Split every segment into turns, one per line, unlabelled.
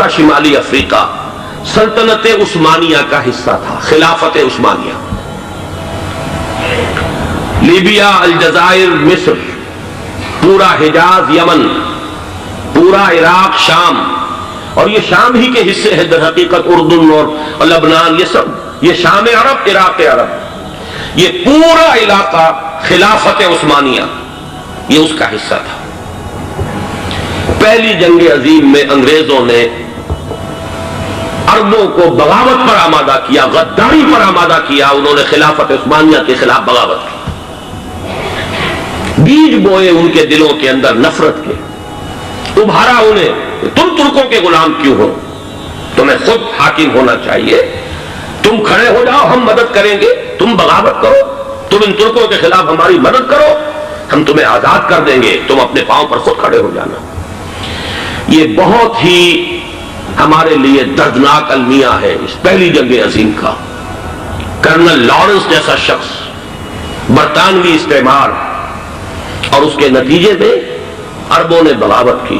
پورا شمالی افریقہ سلطنت عثمانیہ کا حصہ تھا، خلافت عثمانیہ۔ لیبیا، الجزائر، مصر، پورا حجاز، یمن، پورا عراق، شام، اور یہ شام ہی کے حصے ہیں در حقیقت اردن اور لبنان، یہ سب یہ شام عرب، عراق عرب، یہ پورا علاقہ خلافت عثمانیہ یہ اس کا حصہ تھا۔ پہلی جنگ عظیم میں انگریزوں نے عربوں کو بغاوت پر آمادہ کیا، غداری پر آمادہ کیا، انہوں نے خلافت عثمانیہ کے خلاف بغاوت کی، بیج بوئے ان کے دلوں کے اندر نفرت کے، ابھارا انہیں تم ترکوں کے غلام کیوں ہو، تمہیں خود حاکم ہونا چاہیے، تم کھڑے ہو جاؤ، ہم مدد کریں گے، تم بغاوت کرو، تم ان ترکوں کے خلاف ہماری مدد کرو، ہم تمہیں آزاد کر دیں گے، تم اپنے پاؤں پر خود کھڑے ہو جانا۔ یہ بہت ہی ہمارے لیے دردناک المیہ ہے اس پہلی جنگ عظیم کا۔ کرنل لارنس جیسا شخص، برطانوی استعمار، اور اس کے نتیجے میں عربوں نے بغاوت کی۔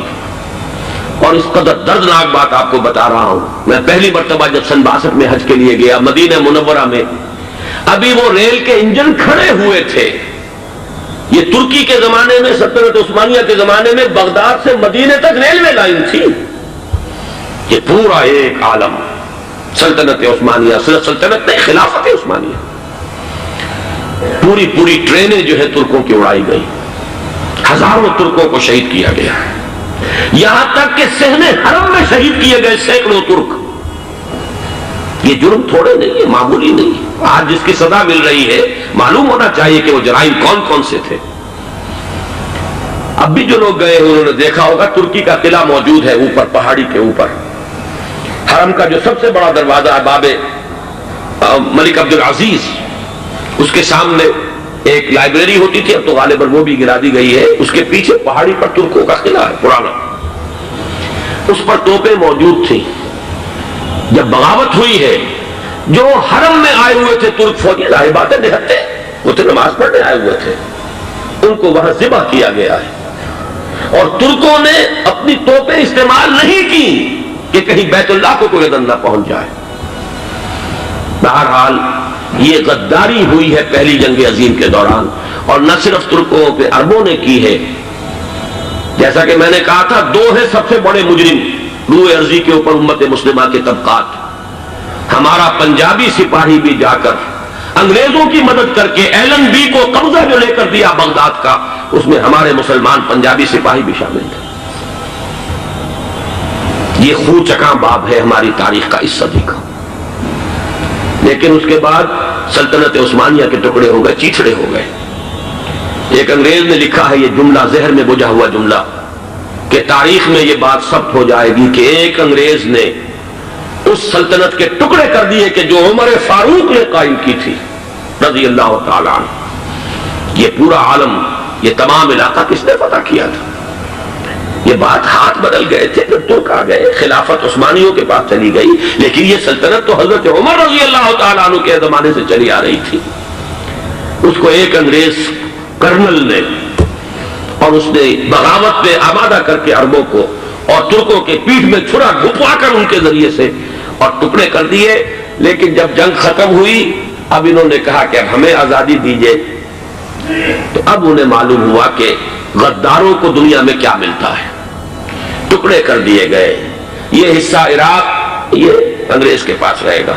اور اس قدر دردناک بات آپ کو بتا رہا ہوں، میں پہلی مرتبہ جب سن 62 میں حج کے لیے گیا مدینہ منورہ میں، ابھی وہ ریل کے انجن کھڑے ہوئے تھے۔ یہ ترکی کے زمانے میں، سلطنت عثمانیہ کے زمانے میں بغداد سے مدینے تک ریلوے لائن تھی۔ یہ پورا ایک عالم سلطنت عثمانیہ، سلطنت نہیں، خلافت عثمانیہ، پوری ٹرینیں جو ہے ترکوں کی اڑائی گئی، ہزاروں ترکوں کو شہید کیا گیا، یہاں تک کہ صحن حرم میں شہید کیے گئے سینکڑوں ترک۔ یہ جرم تھوڑے نہیں ہے، معمولی نہیں۔ آج جس کی سزا مل رہی ہے، معلوم ہونا چاہیے کہ وہ جرائم کون کون سے تھے۔ اب بھی جو لوگ گئے انہوں نے دیکھا ہوگا ترکی کا قلعہ موجود ہے اوپر پہاڑی کے اوپر، حرم کا جو سب سے بڑا دروازہ ہے باب ملک عبدالعزیز، اس کے سامنے ایک لائبریری ہوتی تھی، اب تو غالباً وہ بھی گرا دی گئی ہے، اس کے پیچھے پہاڑی پر ترکوں کا قلعہ ہے پرانا، اس پر توپیں موجود تھیں۔ جب بغاوت ہوئی ہے، جو حرم میں آئے ہوئے تھے ترک فوجی، ظاہر بات ہے نہتے، وہ تو نماز پڑھنے آئے ہوئے تھے، ان کو وہاں ذبح کیا گیا ہے، اور ترکوں نے اپنی توپیں استعمال نہیں کی کہ کہیں بیت اللہ کو کوئی اذن نہ پہنچ جائے۔ بہرحال یہ غداری ہوئی ہے پہلی جنگ عظیم کے دوران، اور نہ صرف ترکوں پہ عربوں نے کی ہے۔ جیسا کہ میں نے کہا تھا، دو ہیں سب سے بڑے مجرم روئے ارضی کے اوپر امت مسلمہ کے طبقات۔ ہمارا پنجابی سپاہی بھی جا کر انگریزوں کی مدد کر کے ایلن بی کو قبضہ جو لے کر دیا بغداد کا، اس میں ہمارے مسلمان پنجابی سپاہی بھی شامل تھے۔ یہ خون چکاں باب ہے ہماری تاریخ کا اس صدی کا۔ لیکن اس کے بعد سلطنت عثمانیہ کے ٹکڑے ہو گئے، چیچڑے ہو گئے۔ ایک انگریز نے لکھا ہے، یہ جملہ زہر میں بجھا ہوا جملہ، کہ تاریخ میں یہ بات ثبت ہو جائے گی کہ ایک انگریز نے اس سلطنت کے ٹکڑے کر دیے کہ جو عمر فاروق نے قائم کی تھی رضی اللہ تعالیٰ عنہ۔ یہ پورا عالم، یہ تمام علاقہ کس نے فتح کیا تھا؟ یہ بات ہاتھ بدل گئے تھے، پھر ترک آ گئے، خلافت عثمانیوں کے پاس چلی گئی، لیکن یہ سلطنت تو حضرت عمر رضی اللہ تعالیٰ عنہ کے زمانے سے چلی آ رہی تھی۔ اس کو ایک انگریز کرنل نے، اور اس نے بغاوت پہ آمادہ کر کے عربوں کو اور ترکوں کے پیٹھ میں چھرا گھپوا کر ان کے ذریعے سے اور ٹکڑے کر دیے۔ لیکن جب جنگ ختم ہوئی، اب انہوں نے کہا کہ اب ہمیں آزادی دیجیے، تو اب انہیں معلوم ہوا کہ غداروں کو دنیا میں کیا ملتا ہے۔ ٹکڑے کر دیے گئے۔ یہ حصہ عراق یہ انگریز کے پاس رہے گا،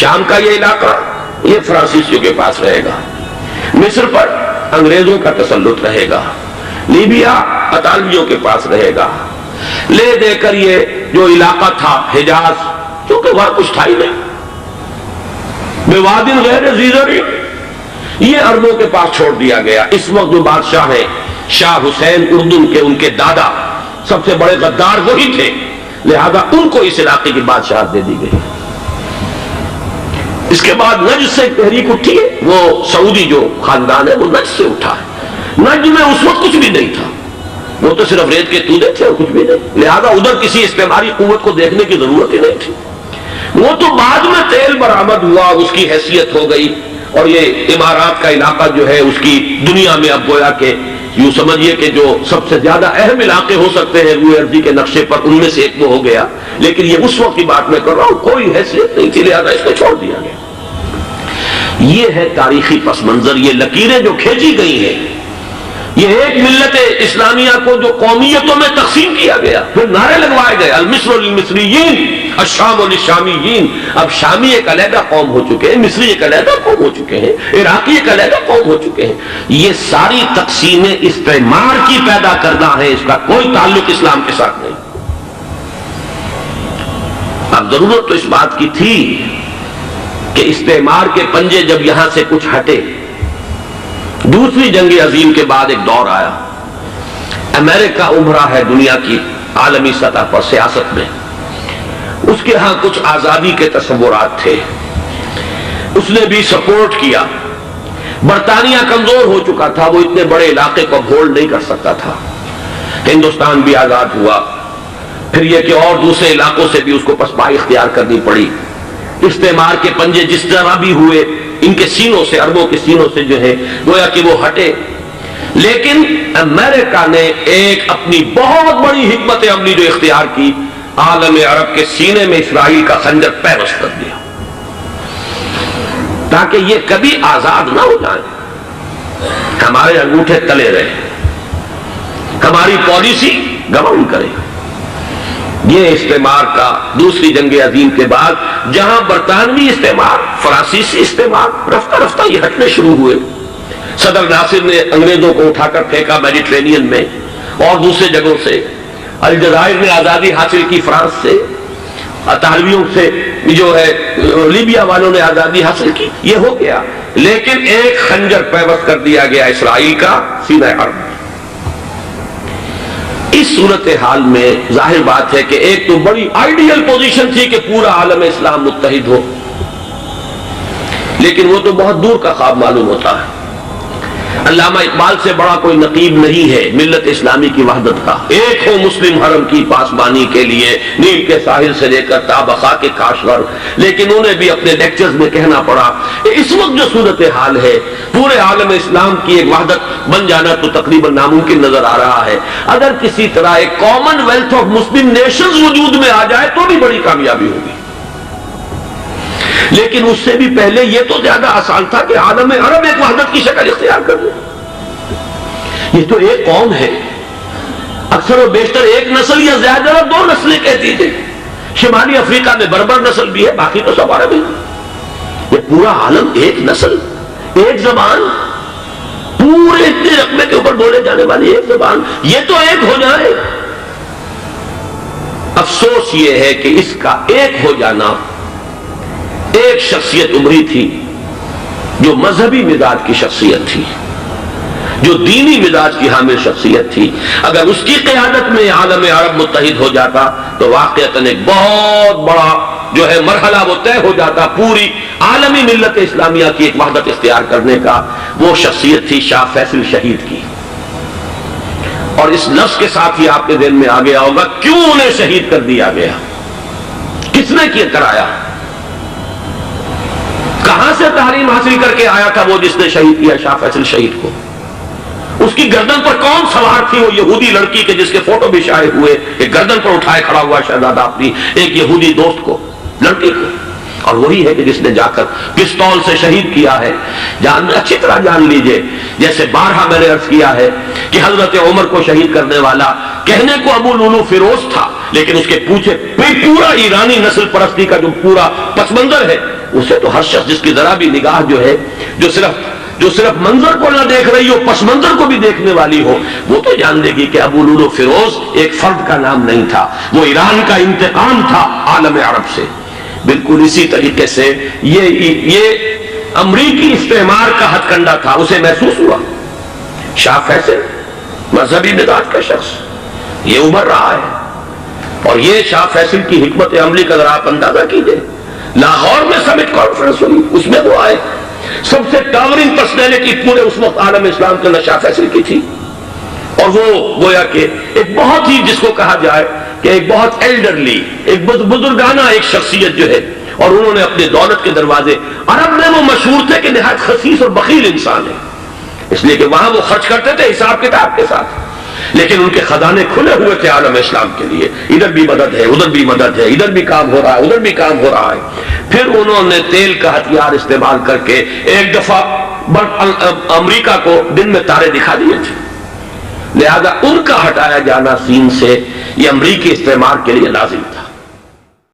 شام کا یہ علاقہ یہ فرانسیسیوں کے پاس رہے گا، مصر پر انگریزوں کا تسلط رہے گا، لیبیا اطالویوں کے پاس رہے گا۔ لے دے کر یہ جو علاقہ تھا حجاز، کیونکہ وہاں کچھ تھا ہی نہیں، بوادٍ غیر ذی زرع، یہ عربوں کے پاس چھوڑ دیا گیا۔ اس وقت جو بادشاہ ہیں شاہ حسین اردن کے، ان کے دادا سب سے بڑے غدار وہی تھے، لہذا ان کو اس علاقے کی بادشاہت دے دی گئی۔ اس کے بعد نجد سے ایک تحریک اٹھی ہے، وہ سعودی جو خاندان ہے وہ نجد سے اٹھا ہے۔ نجد میں اس وقت کچھ بھی نہیں تھا، وہ تو صرف ریت کے تودے تھے اور کچھ بھی نہیں، لہذا ادھر کسی استعماری قوت کو دیکھنے کی ضرورت ہی نہیں تھی۔ وہ تو بعد میں تیل برآمد ہوا، اس کی حیثیت ہو گئی، اور یہ امارات کا علاقہ جو ہے اس کی دنیا میں اب گویا کہ یوں سمجھیے کہ جو سب سے زیادہ اہم علاقے ہو سکتے ہیں روئے ارضی کے نقشے پر، ان میں سے ایک وہ ہو گیا، لیکن یہ اس وقت کی بات میں کر رہا ہوں، کوئی حیثیت نہیں تھی، لہذا اس کو چھوڑ دیا گیا۔ یہ ہے تاریخی پس منظر، یہ لکیریں جو کھینچی گئی ہیں، یہ ایک ملت اسلامیہ کو جو قومیتوں میں تقسیم کیا گیا، پھر نعرے لگوائے گئے المصر للمصریین الشام للشامیین۔ اب شامی ایک علیحدہ قوم ہو چکے ہیں، مصری ایک علیحدہ قوم ہو چکے ہیں، عراقی ایک علیحدہ قوم ہو چکے ہیں۔ یہ ساری تقسیمیں استعمار کی پیدا کرنا ہے، اس کا کوئی تعلق اسلام کے ساتھ نہیں۔ اب ضرورت تو اس بات کی تھی کہ استعمار کے پنجے جب یہاں سے کچھ ہٹے، دوسری جنگ عظیم کے بعد ایک دور آیا، امریکہ ابھرا ہے دنیا کی عالمی سطح پر سیاست میں، اس کے ہاں کچھ آزادی کے تصورات تھے، اس نے بھی سپورٹ کیا۔ برطانیہ کمزور ہو چکا تھا، وہ اتنے بڑے علاقے کو ہولڈ نہیں کر سکتا تھا۔ ہندوستان بھی آزاد ہوا، پھر یہ کہ اور دوسرے علاقوں سے بھی اس کو پسپائی اختیار کرنی پڑی۔ استعمار کے پنجے جس طرح بھی ہوئے، ان کے سینوں سے، عربوں کے سینوں سے جو ہے گویا کہ وہ ہٹے، لیکن امریکہ نے ایک اپنی بہت بڑی حکمت عملی جو اختیار کی، عالم عرب کے سینے میں اسرائیل کا خنجر پیوست کر دیا، تاکہ یہ کبھی آزاد نہ ہو جائیں، ہمارے انگوٹھے تلے رہے، ہماری پالیسی گورن کرے۔ یہ استعمار کا دوسری جنگ عظیم کے بعد جہاں برطانوی استعمار، فرانسیسی استعمار رفتہ رفتہ یہ ہٹنے شروع ہوئے، صدر ناصر نے انگریزوں کو اٹھا کر پھینکا میڈیٹرینین میں اور دوسرے جگہوں سے، الجزائر نے آزادی حاصل کی فرانس سے، اطالویوں سے جو ہے لیبیا والوں نے آزادی حاصل کی، یہ ہو گیا، لیکن ایک خنجر پیوست کر دیا گیا اسرائیل کا سینہ عرب۔ اس صورتحال میں ظاہر بات ہے کہ ایک تو بڑی آئیڈیل پوزیشن تھی کہ پورا عالم اسلام متحد ہو، لیکن وہ تو بہت دور کا خواب معلوم ہوتا ہے۔ علامہ اقبال سے بڑا کوئی نقیب نہیں ہے ملت اسلامی کی وحدت کا، ایک ہو مسلم حرم کی پاسبانی کے لیے نیل کے ساحل سے لے کر تا بخا کے کاشغر، لیکن انہیں بھی اپنے لیکچرز میں کہنا پڑا اس وقت جو صورتحال ہے پورے عالم اسلام کی ایک وحدت بن جانا تو تقریباً ناممکن نظر آ رہا ہے۔ اگر کسی طرح ایک common wealth of Muslim nations وجود میں آ جائے تو بھی بڑی کامیابی ہوگی، لیکن اس سے بھی پہلے یہ تو زیادہ آسان تھا کہ عالم عرب ایک وحدت کی شکل اختیار کر لے۔ یہ تو ایک قوم ہے، اکثر و بیشتر ایک نسل یا زیادہ دو نسلیں کہتی تھے، شمالی افریقہ میں بربر نسل بھی ہے، باقی تو سب عرب ہیں۔ یہ پورا عالم ایک نسل، ایک زبان، پورے اتنے رقبے کے اوپر بولے جانے والی ایک زبان، یہ تو ایک ہو جائے۔ افسوس یہ ہے کہ اس کا ایک ہو جانا، ایک شخصیت ابھری تھی جو مذہبی مزاج کی شخصیت تھی، جو دینی مزاج کی حامل شخصیت تھی، اگر اس کی قیادت میں عالم عرب متحد ہو جاتا تو واقعتاً ایک بہت بڑا جو ہے مرحلہ وہ طے ہو جاتا پوری عالمی ملت اسلامیہ کی ایک وحدت اختیار کرنے کا۔ وہ شخصیت تھی شاہ فیصل شہید کی، اور اس لفظ کے ساتھ ہی آپ کے ذہن میں آ گیا ہوگا کیوں انہیں شہید کر دیا گیا، کس نے کیا کرایا، کہاں سے تعلیم حاصل کر کے آیا تھا وہ جس نے شہید کیا شاہ فیصل شہید کو، اس کی گردن پر کون سوار تھی، وہ یہودی لڑکی کے جس کے فوٹو بھی شائع ہوئے، ایک گردن پر اٹھائے کھڑا ہوا شہزادہ اپنی ایک یہودی دوست کو، لڑکی کو، اور وہی ہے کہ جس نے جا کر پستول سے شہید کیا ہے۔ اچھی طرح جان لیجئے، جیسے بارہا میں نے عرض کیا ہے کہ حضرت عمر کو شہید کرنے والا کہنے کو ابو لولو فیروز تھا، لیکن اس کے پیچھے پورا ایرانی نسل پرستی کا جو پورا پس منظر ہے، اسے تو ہر شخص جس کی ذرا بھی نگاہ جو ہے جو صرف منظر کو نہ دیکھ رہی ہو، پس منظر کو بھی دیکھنے والی ہو، وہ تو جان لے گی کہ ابو لولو فیروز ایک فرد کا نام نہیں تھا، وہ ایران کا انتقام تھا عالم عرب سے۔ بالکل اسی طریقے سے یہ امریکی استعمار کا ہتھ کنڈا تھا، اسے محسوس ہوا۔ شاہ فیصل مذہبی مزاج کا شخص یہ ابھر رہا ہے، اور یہ شاہ فیصل کی حکمت عملی کا ذرا آپ اندازہ کیجئے۔ لاہور میں سمٹ کانفرنس ہوئی، اس میں وہ آئے، سب سے ٹاورنگ پرسنالٹی پورے اس وقت عالم اسلام کے اندر شاہ فیصل کی تھی، اور وہ گویا کہ ایک بہت ہی جس کو کہا جائے کہ ایک بہت ایلڈرلی، ایک بزرگانہ ایک شخصیت جو ہے، اور انہوں نے اپنے دولت کے دروازے، عرب میں وہ مشہور تھے کہ نہایت خسیس اور بخیل انسان ہے، اس لیے کہ وہاں وہ خرچ کرتے تھے حساب کتاب کے ساتھ، لیکن ان کے خزانے کھلے ہوئے تھے عالم اسلام کے لیے، ادھر بھی مدد ہے، ادھر بھی مدد ہے، ادھر بھی کام ہو رہا ہے، ادھر بھی کام ہو رہا ہے۔ پھر انہوں نے تیل کا ہتھیار استعمال کر کے ایک دفعہ امریکہ کو دن میں تارے دکھا دیے تھے، لہذا ان کا ہٹایا جانا سین سے یہ امریکی استعمار کے لیے لازم تھا۔